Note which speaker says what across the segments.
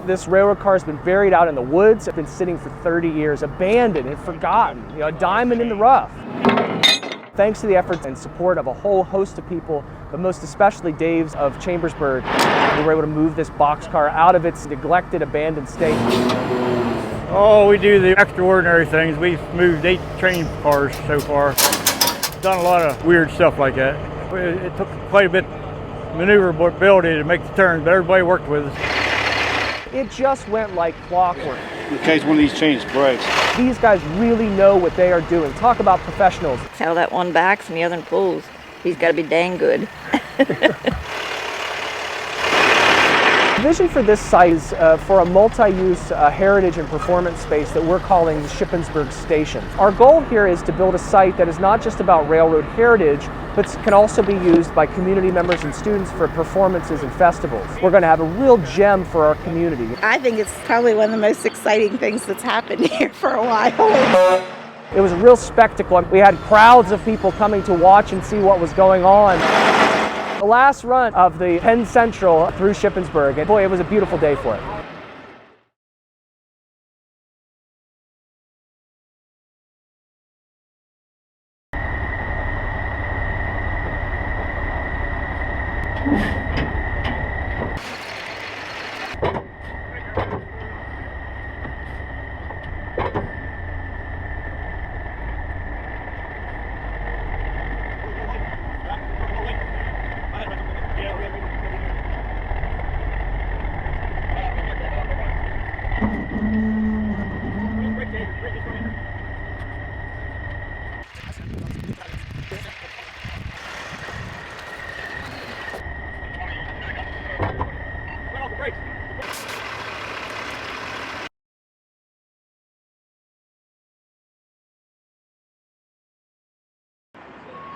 Speaker 1: This railroad car has been buried out in the woods. It's been sitting for 30 years, abandoned and forgotten, a diamond in the rough. Thanks to the efforts and support of a whole host of people, but most especially Dave's of Chambersburg, we were able to move this boxcar out of its neglected, abandoned state.
Speaker 2: Oh, we do the extraordinary things. We've moved 8 train cars so far. Done a lot of weird stuff like that. It took quite a bit of maneuverability to make the turns, but everybody worked with us.
Speaker 1: It just went like clockwork.
Speaker 3: In case one of these chains breaks.
Speaker 1: These guys really know what they are doing. Talk about professionals.
Speaker 4: How that one backs and the other one pulls. He's got to be dang good.
Speaker 1: The vision for this site is for a multi-use heritage and performance space that we're calling Shippensburg Station. Our goal here is to build a site that is not just about railroad heritage, but can also be used by community members and students for performances and festivals. We're going to have a real gem for our community.
Speaker 5: I think it's probably one of the most exciting things that's happened here for a while.
Speaker 1: It was a real spectacle. We had crowds of people coming to watch and see what was going on. The last run of the Penn Central through Shippensburg, and boy, it was a beautiful day for it.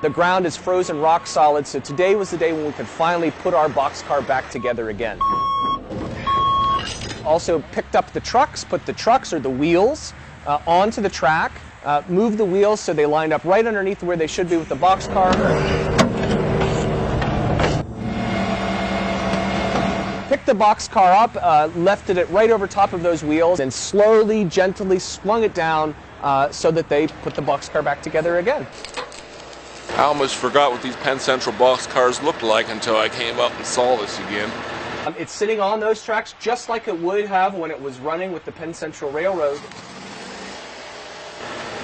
Speaker 1: The ground is frozen rock solid, so today was the day when we could finally put our boxcar back together again. Also picked up the trucks, put the trucks or the wheels onto the track, moved the wheels so they lined up right underneath where they should be with the boxcar. Picked the boxcar up, lifted it right over top of those wheels, and slowly, gently swung it down so that they put the boxcar back together again.
Speaker 6: I almost forgot what these Penn Central boxcars looked like until I came up and saw this again.
Speaker 1: It's sitting on those tracks just like it would have when it was running with the Penn Central Railroad.
Speaker 6: I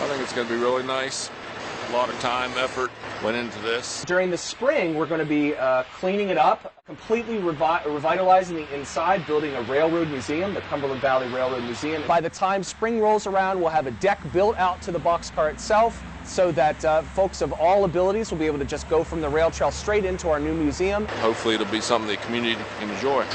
Speaker 6: think it's going to be really nice. A lot of time, effort went into this.
Speaker 1: During the spring, we're going to be cleaning it up, completely revitalizing the inside, building a railroad museum, the Cumberland Valley Railroad Museum. By the time spring rolls around, we'll have a deck built out to the boxcar itself so that folks of all abilities will be able to just go from the rail trail straight into our new museum.
Speaker 6: Hopefully it'll be something the community can enjoy.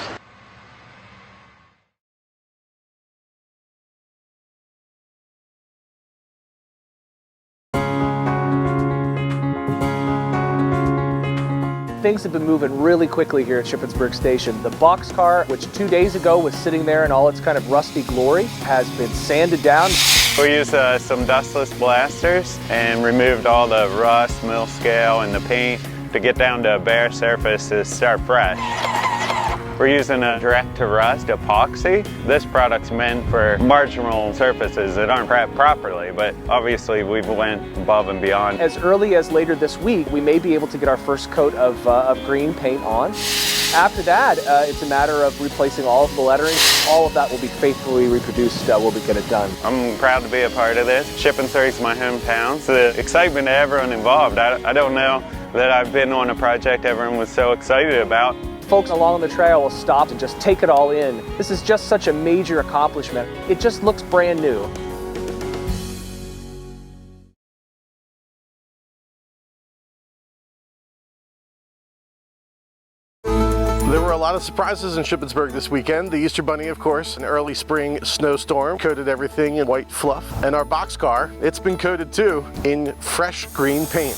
Speaker 1: Things have been moving really quickly here at Shippensburg Station. The boxcar, which 2 days ago was sitting there in all its kind of rusty glory, has been sanded down.
Speaker 7: We used some dustless blasters and removed all the rust, mill scale, and the paint to get down to a bare surface to start fresh. We're using a direct-to-rust epoxy. This product's meant for marginal surfaces that aren't prepped properly, but obviously we've went above and beyond.
Speaker 1: As early as later this week, we may be able to get our first coat of green paint on. After that, it's a matter of replacing all of the lettering. All of that will be faithfully reproduced when we get it done.
Speaker 7: I'm proud to be a part of this. Shippensburg's my hometown, so the excitement to everyone involved. I don't know that I've been on a project everyone was so excited about.
Speaker 1: Folks along the trail will stop and just take it all in. This is just such a major accomplishment. It just looks brand new.
Speaker 8: There were a lot of surprises in Shippensburg this weekend. The Easter Bunny, of course, an early spring snowstorm coated everything in white fluff. And our boxcar, it's been coated too in fresh green paint.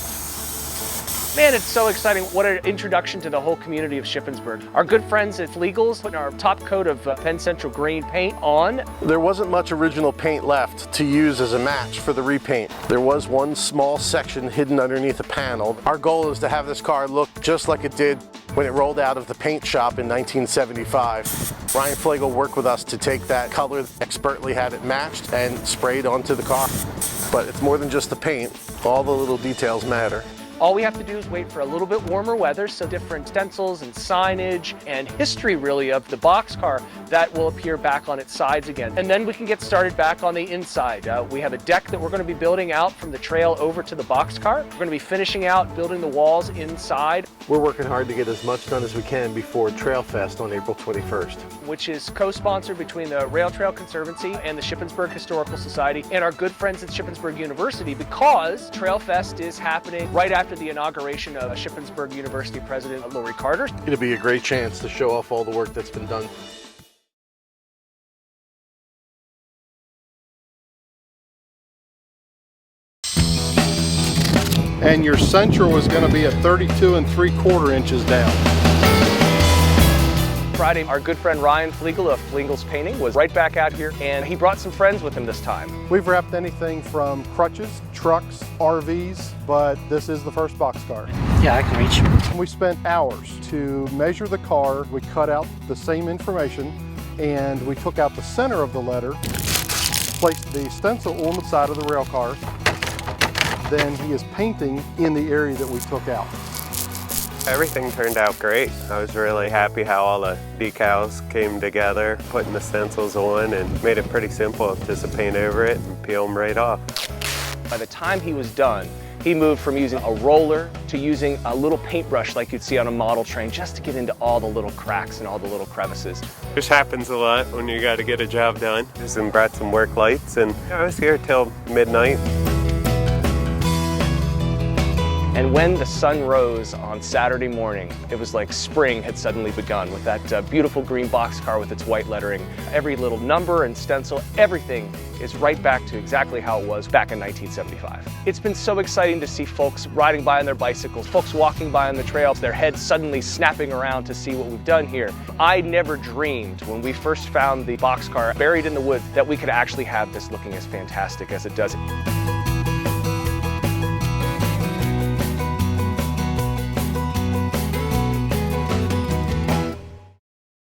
Speaker 1: Man, it's so exciting. What an introduction to the whole community of Shippensburg. Our good friends at Flegels putting our top coat of Penn Central green paint on.
Speaker 8: There wasn't much original paint left to use as a match for the repaint. There was one small section hidden underneath a panel. Our goal is to have this car look just like it did when it rolled out of the paint shop in 1975. Ryan Flegel worked with us to take that color, expertly had it matched and sprayed onto the car. But it's more than just the paint. All the little details matter.
Speaker 1: All we have to do is wait for a little bit warmer weather, so different stencils and signage and history really of the boxcar that will appear back on its sides again. And then we can get started back on the inside. We have a deck that we're going to be building out from the trail over to the boxcar. We're going to be finishing out building the walls inside.
Speaker 8: We're working hard to get as much done as we can before Trail Fest on April 21st.
Speaker 1: Which is co-sponsored between the Rail Trail Conservancy and the Shippensburg Historical Society and our good friends at Shippensburg University, because Trail Fest is happening right after the inauguration of Shippensburg University President Lori Carter.
Speaker 8: It'll be a great chance to show off all the work that's been done. And your central is going to be at 32 3/4 inches down.
Speaker 1: Friday, our good friend Ryan Flegel of Flegel's Painting was right back out here, and he brought some friends with him this time.
Speaker 9: We've wrapped anything from crutches, trucks, RVs, but this is the first boxcar.
Speaker 10: Yeah, I can reach.
Speaker 9: We spent hours to measure the car. We cut out the same information, and we took out the center of the letter, placed the stencil on the side of the rail car. Then he is painting in the area that we took out.
Speaker 7: Everything turned out great. I was really happy how all the decals came together, putting the stencils on, and made it pretty simple. Just to paint over it and peel them right off.
Speaker 1: By the time he was done, he moved from using a roller to using a little paintbrush like you'd see on a model train, just to get into all the little cracks and all the little crevices.
Speaker 7: Which happens a lot when you got to get a job done. Just brought some work lights, and I was here till midnight.
Speaker 1: And when the sun rose on Saturday morning, it was like spring had suddenly begun with that beautiful green boxcar with its white lettering. Every little number and stencil, everything is right back to exactly how it was back in 1975. It's been so exciting to see folks riding by on their bicycles, folks walking by on the trails, their heads suddenly snapping around to see what we've done here. I never dreamed when we first found the boxcar buried in the woods that we could actually have this looking as fantastic as it does.